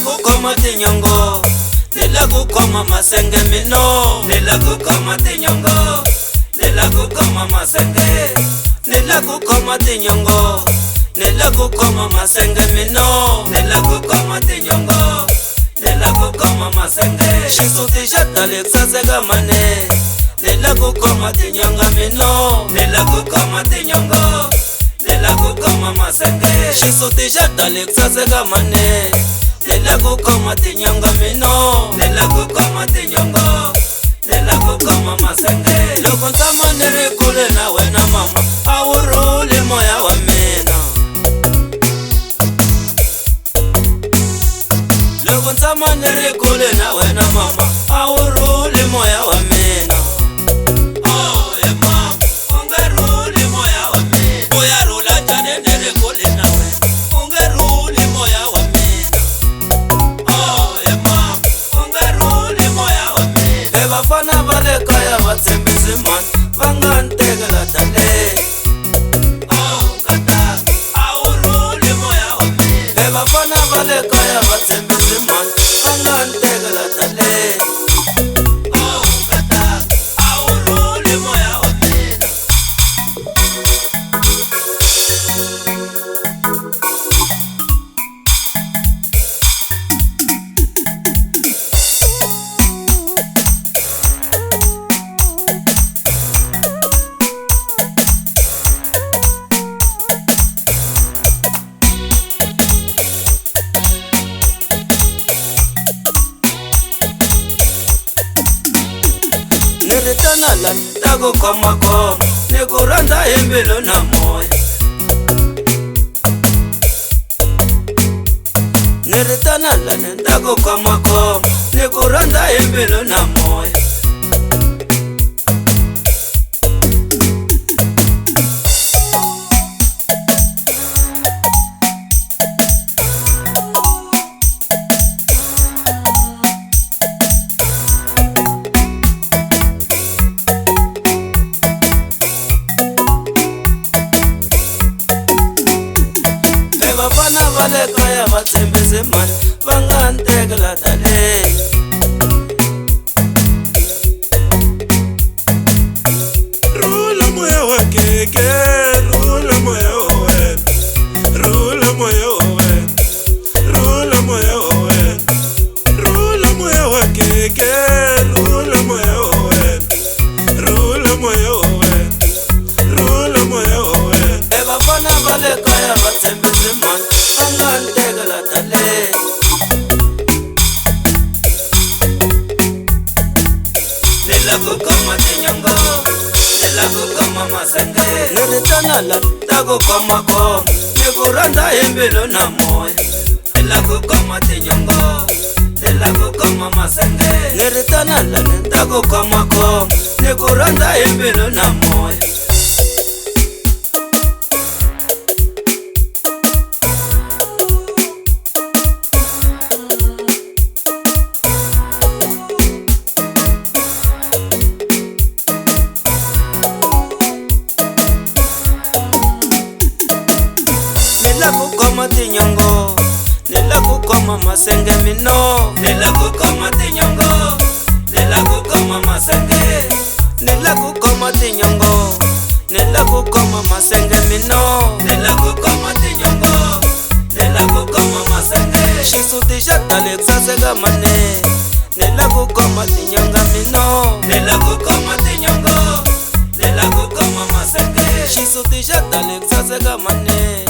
Kukoma tinyongo, nila kukoma masenge mino. Nila kukoma tinyongo, nila kukoma masenge. Nila kukoma tinyongo, nila kukoma masenge mino. Nila kukoma tinyongo, nila kukoma masenge. Shisuti shatale kusasega mane. Nila kukoma tinyonga mino. Nila kukoma tinyongo, nila kukoma masenge. Shisuti shatale kusasega mane. Nila kukoma tinyonga mino. Nila kukoma tinyonga, nila kukoma masenge. Loko ntama nirikule nawe na mama, awuruli moya wa mina. Loko ntama nirikule nawe na mama, awuruli moya wa mina. Oh yeah mama, ungeruli moya wa mina. Uyarula chane nirikule nawe, ungeruli moya wa mina. Bafana vale kaya vatsembisi man, vanga ntegela tale. Oh kata, awuruli moya wa mina. Bafana vale kaya vatsembisi man, vanga ntegela tale. Oh kata, awuruli moya wa mina. Niritana la tago koma koma, nikuranda imbilo na moya. Niritana la tago koma koma, nikuranda imbilo na moya. Bafana vale kaya vatsembisi man, vanga ntegela tale. Rula moya wa keke, rula moya wa wen. Rula moya wa wen, rula moya wa wen. Rula moya wa keke, rula moya wa wen. Rula moya wa wen, rula moya wa wen. Bafana vale kaya vatsembisi man, vanga ntegela tale. Nila kukoma tinyongo, nila kukoma masenge. Niritana la tago koma koma, nikuranda imbilo na moya. Nila kukoma tinyongo, nila kukoma masenge. Niritana la tago koma koma, nikuranda imbilo na moya. Nila kukoma tinyongo, nila kukoma masenge mino. Nila kukoma tinyongo, nila kukoma masenge. Nila kukoma tinyongo, nila kukoma masenge mino. Nila kukoma tinyongo, nila kukoma masenge. Shisuti shatale kusasega mane. Nila kukoma tinyonga mino. Nila kukoma tinyongo, nila kukoma masenge. Shisuti shatale kusasega mane.